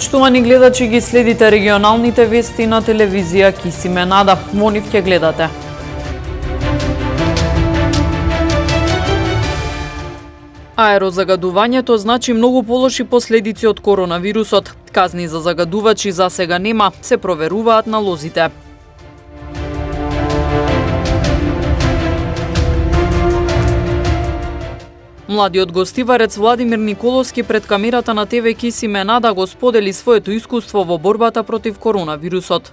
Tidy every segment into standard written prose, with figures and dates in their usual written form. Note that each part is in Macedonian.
Поштувани гледачи, ги следите регионалните вести на телевизија Кисиме Нада. Во нив ќе гледате. Аерозагадувањето значи многу полоши последици од коронавирусот. Казни за загадувачи за сега нема, се проверуваат налозите. Младиот гостиварец Владимир Николовски пред камерата на ТВ Кисиме Нада го сподели своето искуство во борбата против коронавирусот.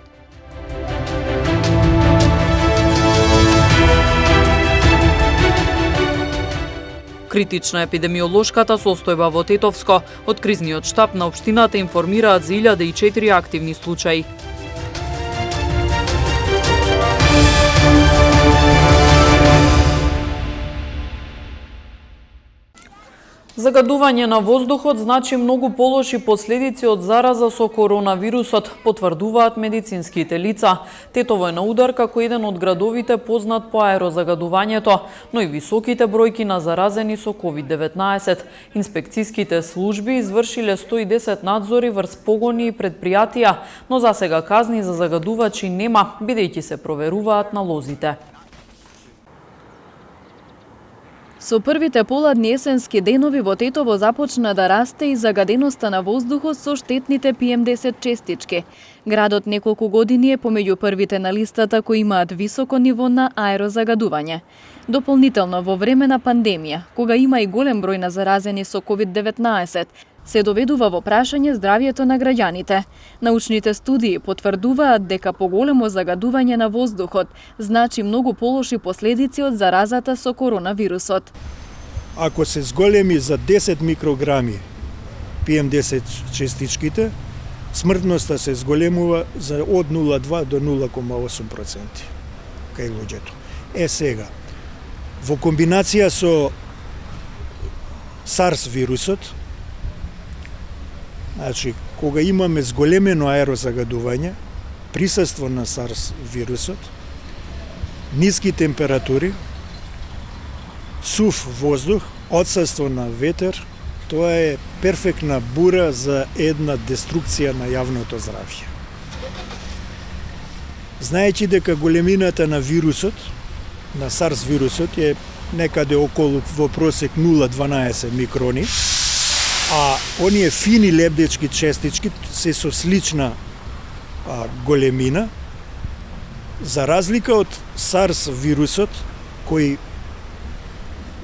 Критична епидемиолошката состојба во Тетовско. Од кризниот штаб на општината информираат за 1004 активни случаи. Загадување на воздухот значи многу полоши последици од зараза со коронавирусот, потврдуваат медицинските лица. Тетово е на удар како еден од градовите познат по аерозагадувањето, но и високите бројки на заразени со COVID-19. Инспекцијските служби извршиле 110 надзори врз погони и предпријатија, но засега казни за загадувачи нема, бидејќи се проверуваат налозите. Со првите поладни есенски денови во Тетово започна да расте и загаденоста на воздухот со штетните PM10 честички. Градот неколку години е помеѓу првите на листата кои имаат високо ниво на аерозагадување. Дополнително во време на пандемија, кога има и голем број на заразени со COVID-19, се доведува во прашање здравјето на граѓаните. Научните студии потврдуваат дека поголемо загадување на воздухот значи многу полоши последици од заразата со коронавирусот. Ако се зголеми за 10 микрограми PM10 честичките, смртноста се зголемува за од 0,2 до 0,8% кај луѓето. Сега, во комбинација со SARS вирусот, значи, кога имаме зголемено аерозагадување, присуство на SARS вирусот, ниски температури, сув воздух, отсуство на ветер, тоа е перфектна бура за една деструкција на јавното здравје. Знаејќи дека големината на вирусот, на SARS вирусот е некаде околу во просек 0,12 микрони, а оние фини лебдечки честички се со слична големина, за разлика од SARS вирусот, кој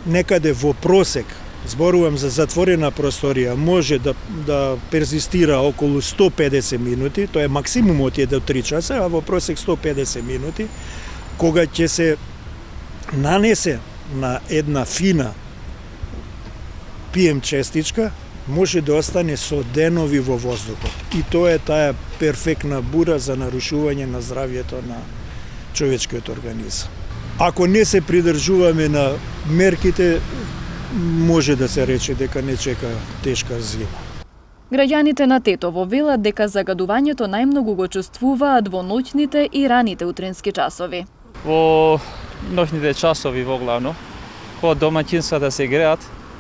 некаде во просек, зборувам за затворена просторија, може да перзистира околу 150 минути, тоа е максимумот е до 3 часа, а во просек 150 минути, кога ќе се нанесе на една фина PM честичка, може да остане со денови во воздухот. И тоа е таа перфектна бура за нарушување на здравјето на човечкиот организам. Ако не се придржуваме на мерките, може да се рече дека не чека тешка зима. Граѓаните на Тетово велат дека загадувањето најмногу го чувствуваат во ноќните и раните утрински часови. Во ноќните часови во главно, кога домаќинствата се греат,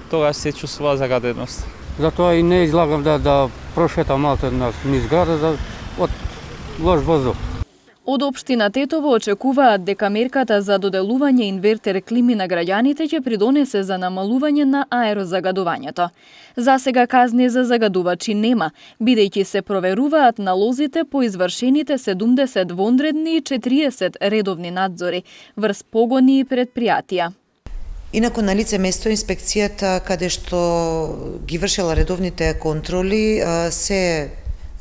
тогаш се чувствува загаденост. Затоа и не излагам да прошетам малку низ града од лош воздух. Од општина Тетово очекуваат дека мерката за доделување инвертер клими на граѓаните ќе придонесе за намалување на аерозагадувањето. Засега казни за загадувачи нема, бидејќи се проверуваат налозите по извршените 70 вонредни и 40 редовни надзори врз погони и предпријатија. Инаку на лице место инспекцијата каде што ги вршела редовните контроли се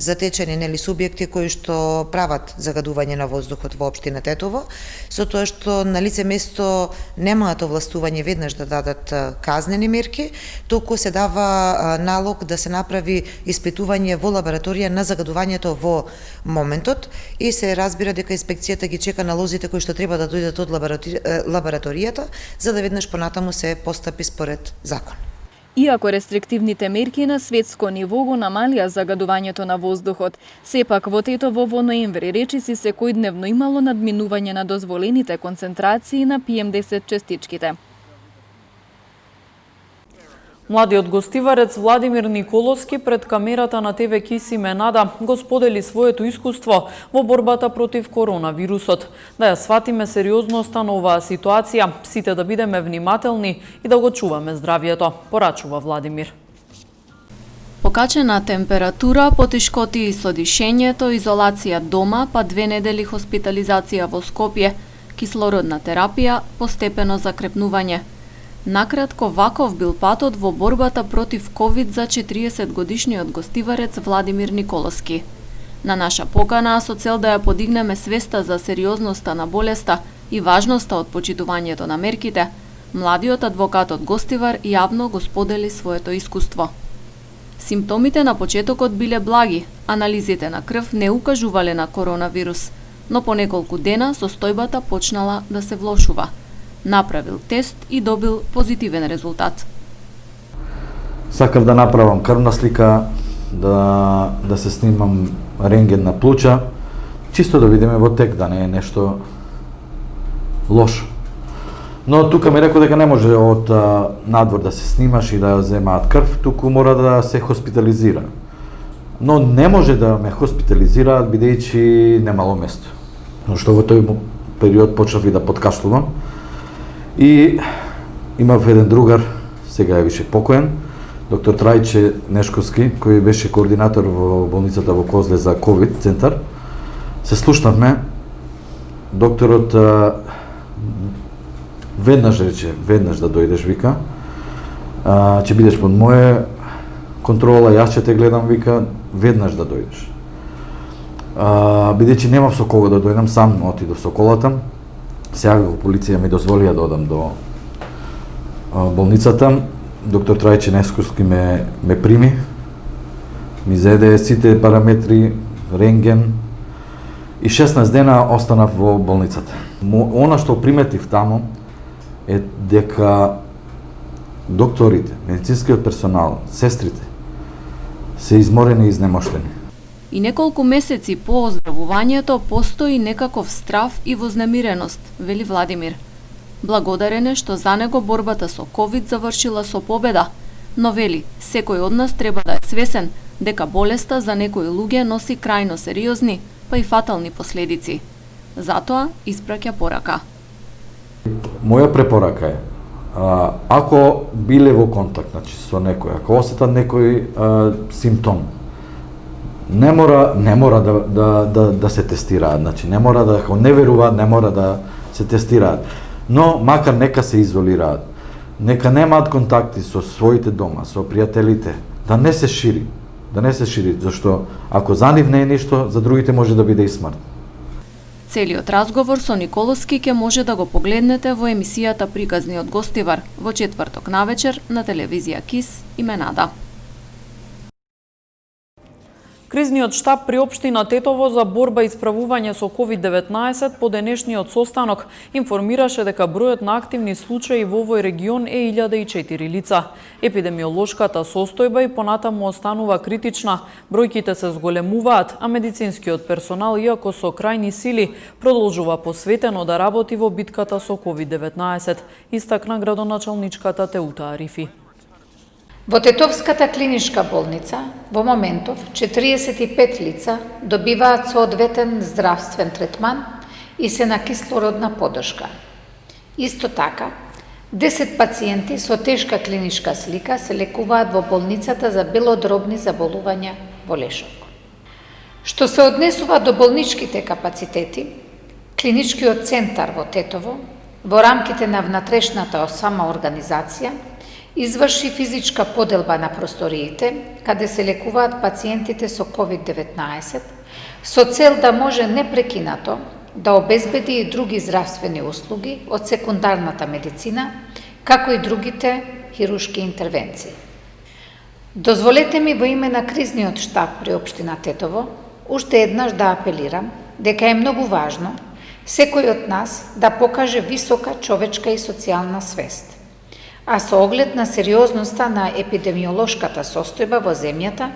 затечени субјекти кои што прават загадување на воздухот во општина Тетово, со тоа што на лице место немаат овластување веднаш да дадат казнени мерки, туку се дава налог да се направи испитување во лабораторија на загадувањето во моментот и се разбира дека инспекцијата ги чека налозите кои што треба да дојдат од лабораторијата, за да веднаш понатаму се постапи според закон. Иако рестриктивните мерки на светско ниво го намалија загадувањето на воздухот, сепак во Тетово во ноември речиси секојдневно имало надминување на дозволените концентрации на PM10 честичките. Младиот гостиварец Владимир Николовски пред камерата на ТВ Кис Именада го сподели своето искуство во борбата против коронавирусот. Да ја сватиме сериозноста на оваа ситуација, сите да бидеме внимателни и да го чуваме здравието, порачува Владимир. Покачена температура, потешкоти со дишењето, изолација дома, па 2 недели хоспитализација во Скопје, кислородна терапија, постепено закрепнување. Накратко, ваков бил патот во борбата против ковид за 40-годишниот гостиварец Владимир Николовски. На наша покана, со цел да ја подигнеме свеста за сериозноста на болеста и важноста од почитувањето на мерките, младиот адвокатот гостивар јавно го сподели своето искуство. Симптомите на почетокот биле благи, анализите на крв не укажувале на коронавирус, но по неколку дена состојбата почнала да се влошува. Направил тест и добил позитивен резултат. Сакав да направам крвна слика, да се снимам рентген на плуча, чисто да видиме во тек, да не е нешто лошо. Но тука ми рекол дека не може од надвор да се снимаш и да земаат крв, туку мора да се хоспитализира. Но не може да ме хоспитализираат бидејќи немало место. Но што во тој период почнав и да подкашлувам. И имав еден другар, сега е више покоен, доктор Трајче Нешковски, кој беше координатор во болницата во Козле за ковид центар. Се слушнавме, докторот веднаш рече, веднаш да дојдеш, вика, ќе бидеш под моја контрола, јас ќе те гледам, вика, веднаш да дојдеш. Бидејќи немав со кого да дојдам, сам отидов со колата. Сега во полиција ми дозволија да одам до болницата. Доктор Трајче Несковски ме прими, ми зеде сите параметри, рентген и 16 дена останав во болницата. Она што приметив таму е дека докторите, медицинскиот персонал, сестрите се изморени и изнемоштени. И неколку месеци по оздравувањето постои некаков страв и вознемиреност, вели Владимир. Благодарен е што за него борбата со ковид завршила со победа, но вели, секој од нас треба да е свесен дека болеста за некои луѓе носи крајно сериозни, па и фатални последици. Затоа испраќа порака. Моја препорака е, ако биле во контакт, значи со некој, ако осетат некој симптом, не мора да се тестираат, значи не мора да не веруваат, не мора да се тестираат. Но макар нека се изолираат, нека немаат контакти со своите дома, со пријателите, да не се шири, зашто ако за нив не е ништо, за другите може да биде и смрт. Целиот разговор со Николовски ќе може да го погледнете во емисијата Приказниот гостивар во четврток навечер на телевизија КИС Именада. Кризниот штаб при општина Тетово за борба и исправување со COVID-19 по денешниот состанок информираше дека бројот на активни случаи во овој регион е 1004 лица. Епидемиолошката состојба и понатаму останува критична, бројките се зголемуваат, а медицинскиот персонал, иако со крајни сили, продолжува посветено да работи во битката со COVID-19, истакна градоначалничката Теута Арифи. Во Тетовската клиничка болница во моментов 45 лица добиваат соодветен здравствен третман и се на кислородна поддршка. Исто така, 10 пациенти со тешка клиничка слика се лекуваат во болницата за белодробни заболувања во Лешок. Што се однесува до болничките капацитети, клиничкиот центар во Тетово, во рамките на внатрешната самоорганизација, изврши физичка поделба на просториите, каде се лекуваат пациентите со COVID-19, со цел да може непрекинато да обезбеди и други здравствени услуги од секундарната медицина, како и другите хируршки интервенции. Дозволете ми во име на кризниот штаб при општина Тетово уште еднаш да апелирам дека е многу важно секој од нас да покаже висока човечка и социјална свест, а со оглед на сериозноста на епидемиолошката состојба во земјата,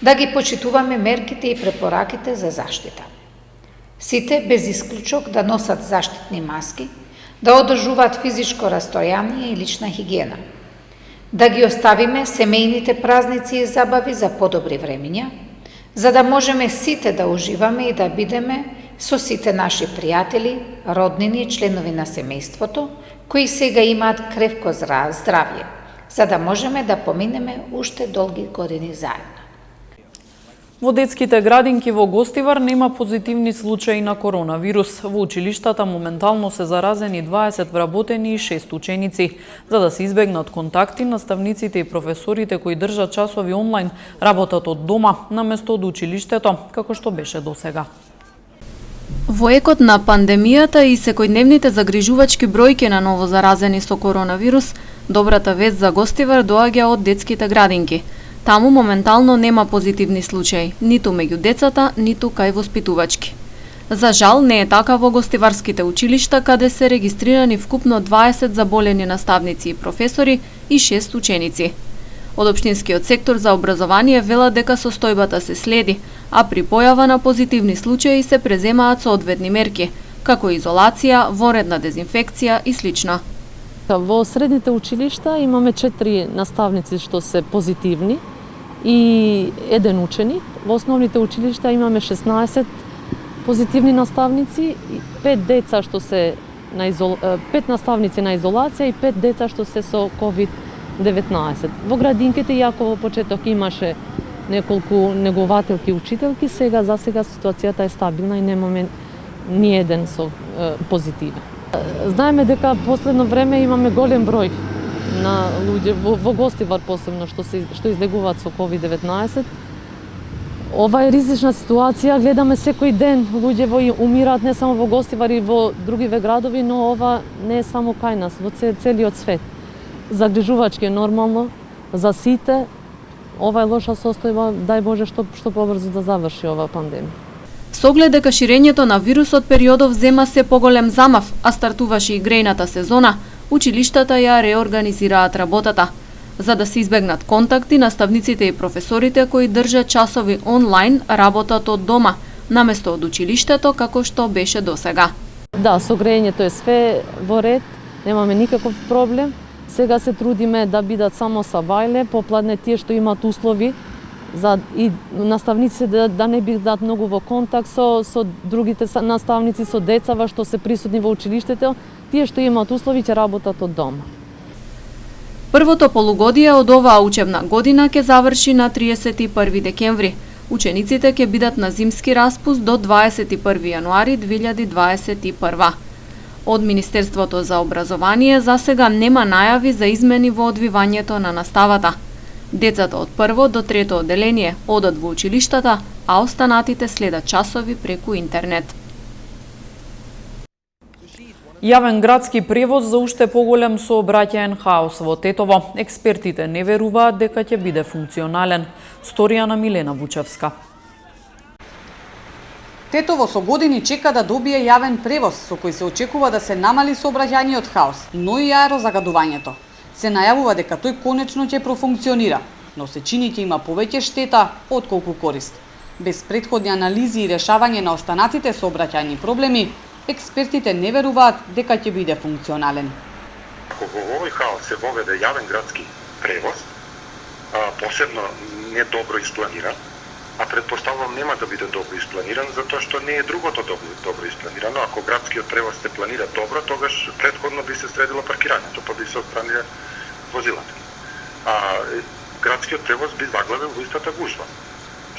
да ги почитуваме мерките и препораките за заштита. Сите без исклучок да носат заштитни маски, да одржуваат физичко растојание и лична хигиена. да ги оставиме семејните празници и забави за подобри времиња, за да можеме сите да уживаме и да бидеме со сите наши пријатели, роднини и членови на семејството, кои сега имаат кревко здравје, за да можеме да поминеме уште долги години заедно. Во детските градинки во Гостивар нема позитивни случаи на коронавирус. Во училиштата моментално се заразени 20 вработени и 6 ученици. За да се избегнат контакти, наставниците и професорите кои држат часови онлайн работат од дома, наместо од училиштето, како што беше досега. Во екот на пандемијата и секојдневните загрижувачки бројки на ново заразени со коронавирус, добрата вест за Гостивар доаѓа од детските градинки. Таму моментално нема позитивни случаи, ниту меѓу децата, ниту кај воспитувачки. За жал не е така во гостиварските училишта, каде се регистрирани вкупно 20 заболени наставници и професори и 6 ученици. Од општинскиот сектор за образование велат дека состојбата се следи, а при појава на позитивни случаи се преземаат соодветни мерки, како изолација, воредна дезинфекција и слично. Во средните училишта имаме 4 наставници што се позитивни и 1 ученик. Во основните училишта имаме 16 позитивни наставници, 5 деца што се на 5 наставници на изолација и 5 деца што се со COVID-19. Во градинките, иако во почеток имаше неколку негователки и учителки, сега за сега ситуацијата е стабилна и немаме ни еден со позитивен. Знаеме дека последно време имаме голем број на луѓе во Гостивар посебно што излегуваат со COVID-19. Ова е ризична ситуација, гледаме секој ден луѓе умираат не само во Гостивар и во другиве градови, но ова не е само кај нас, во целиот свет. Загрижувачки е нормално за сите. Ова е лоша состојба, дај Боже што побрзо да заврши ова пандемија. Со оглед дека ширењето на вирусот периодов зема се поголем замав, а стартуваше и грејната сезона, училиштата ја реорганизираат работата. За да се избегнат контакти, наставниците и професорите кои држат часови онлайн работат од дома, наместо од училиштето како што беше досега. Да, со грејењето е све во ред, немаме никаков проблем. Сега се трудиме да бидат само сабајле, попладне тие што имаат услови и наставниците да не бидат многу во контакт со другите наставници, со децава што се присутни во училиштето, тие што имаат услови ќе работат од дома. Првото полугодие од оваа учебна година ќе заврши на 31 декември. Учениците ќе бидат на зимски распуст до 21 јануари 2021. Од Министерството за образование за сега нема најави за измени во одвивањето на наставата. Децата од прво до трето одделение одат во училиштата, а останатите следат часови преку интернет. Јавен градски превоз за уште поголем сообраќаен хаос во Тетово. Експертите не веруваат дека ќе биде функционален. Сторија на Милена Вучевска. Тетово со години чека да добие јавен превоз со кој се очекува да се намали сообраќајниот хаос, но и аерозагадувањето. Се најавува дека тој конечно ќе профункционира, но се чини ќе има повеќе штета отколку корист. Без претходни анализи и решавање на останатите сообраќајни проблеми, експертите не веруваат дека ќе биде функционален. Ако во овој хаос се воведе јавен градски превоз, посебно недобро испланиран, а предпоставувам нема да биде добро испланиран, затоа што не е другото добро испланирано. Ако градскиот превоз се планира добро, тогаш претходно би се средило паркирањето, па би се отстраниле возилата. А градскиот превоз би заглавил во истата гужва.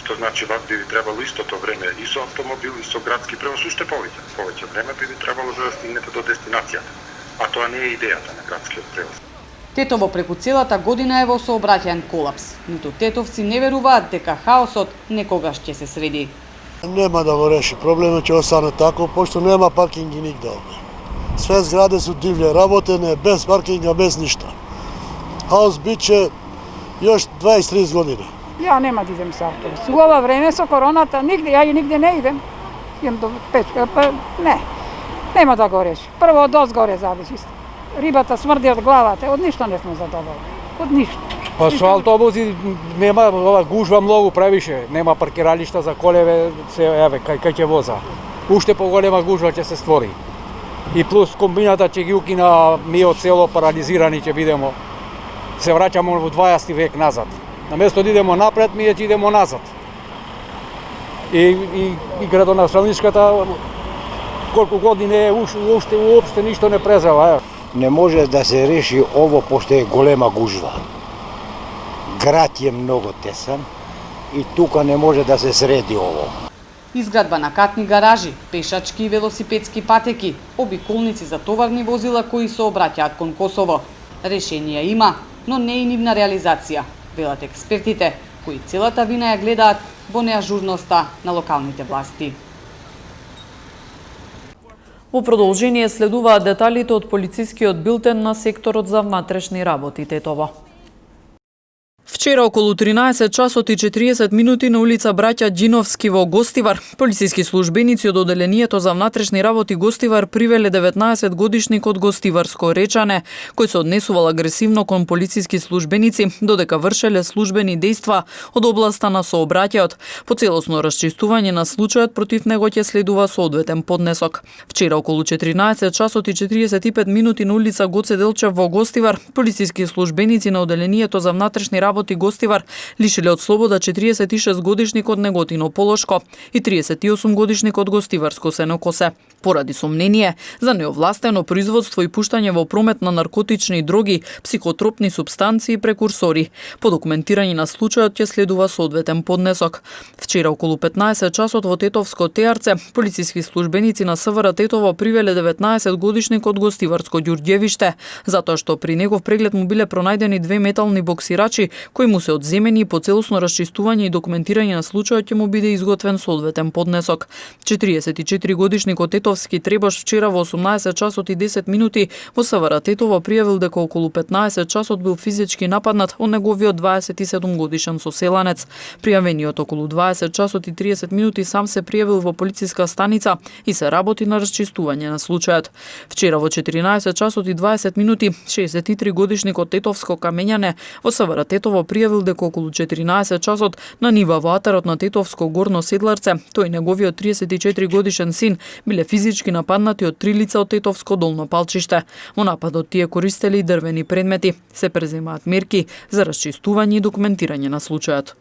Што значи вас би требало истото време и со автомобил и со градски превоз уште повеќе време би требало за да стигнете до дестинацијата. А тоа не е идејата на градскиот превоз. Тетово преку целата година е во сообраќаен колапс. Ниту тетовци не веруваат дека хаосот некогаш ќе се среди. Нема да го реши проблемот, ќе остане тако, пошто нема паркинги нигде овде. Све зграде су дивле работене, без паркинга, без ништа. Хаос биче још 20-30 години. Ја нема да идем со автобус. У ова време со короната ја и нигде не идем. Идем до Печка, па не. Нема да го реши. Прво од озгоре зависи. Рибата смрди од главата, од ништо не сме задоволни. Од ништо. Па со автобуси нема ова гужва многу превише, нема паркиралишта за колеве, се еве кај ќе воза. Уште поголема гужва ќе се створи. И плюс комбината ќе ги укина, ми од село парализирани ќе бидемо. се враќаме во 20 век назад. Наместо да идемо напред, ние ќе идемо назад. И градоначалничката колку години е уопште ништо не презела. Не може да се реши ово пошто е голема гужва. Град е многу тесен и тука не може да се среди ово. Изградба на катни гаражи, пешачки и велосипедски патеки, обиколници за товарни возила кои се обраќаат кон Косово. Решенија има, но не и нивна реализација, велат експертите, кои целата вина ја гледаат во неажурноста на локалните власти. Во продолжение следуваат деталите од полицискиот билтен на секторот за внатрешни работи Тетово. Вчера околу 13 часот и 40 минути на улица Браќа Ѓиновски во Гостивар, полициски службеници од Оделението за внатрешни работи Гостивар привеле 19 годишник од Гостиварско Речане, кој се однесувал агресивно кон полициски службеници додека вршеле службени дејства од областа на сообраќајот. По целосно расчистување на случајот против него ќе следува соодветен поднесок. Вчера околу 14 часот и 45 минути на улица Гоце Делчев во Гостивар, полициски службеници на Оделението за внатрешни работи Гостивар лишиле од слобода 46 годишник од Неготино Полошко и 38 годишник од Гостиварско Сенокосе, поради сомнение за неовластено производство и пуштање во промет на наркотични дроги, психотропни супстанции и прекурсори. По документирање на случајот ќе следува соодветен поднесок. Вчера околу 15 часот во Тетовско Теарце, полициски службеници на СВР Тетово привеле 19 годишник од Гостиварско Ѓурѓевиште, затоа што при негов преглед му биле пронајдени 2 метални боксирачи кои му се одземени и по целосно расчистување и документирање на случајот ќе му биде изготвен соодветен поднесок. 44 годишник од Тетовски Требош вчера во 18 часот и 10 минути во СВР Тетово пријавил дека околу 15 часот бил физички нападнат од неговиот 27 годишен соселанец. Пријавениот околу 20 часот и 30 минути сам се пријавил во полициска станица и се работи на расчистување на случајот. Вчера во 14 часот и 20 минути 63 годишник од Тетовско Камењане во СВР Тетово пријавил дека околу 14 часот на нива во атарот на Тетовско Горно Седларце, тој и неговиот 34 годишен син биле физички нападнати од 3 лица од Тетовско Долно Палчиште. Во нападот тие користеле и дрвени предмети. Се преземаат мерки за расчистување и документирање на случајот.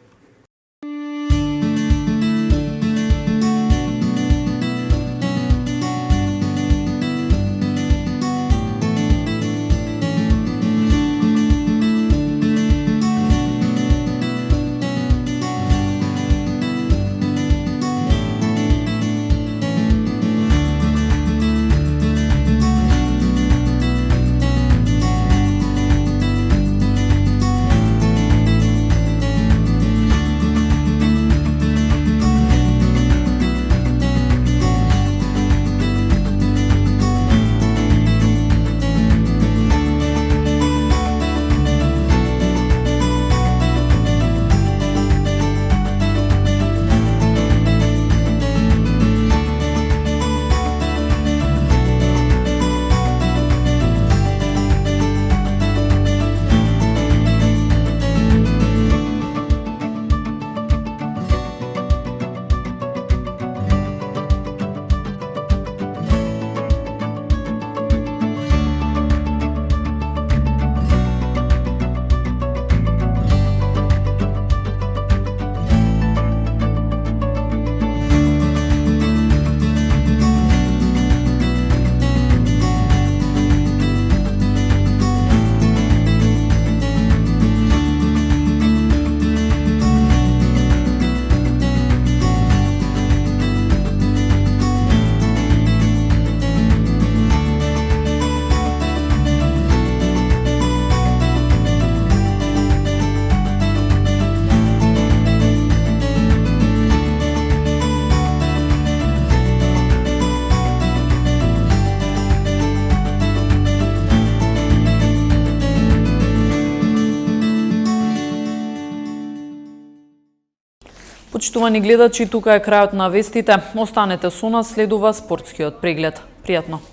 Почитувани гледачи, тука е крајот на вестите. Останете со нас, следува спортскиот преглед. Пријатно!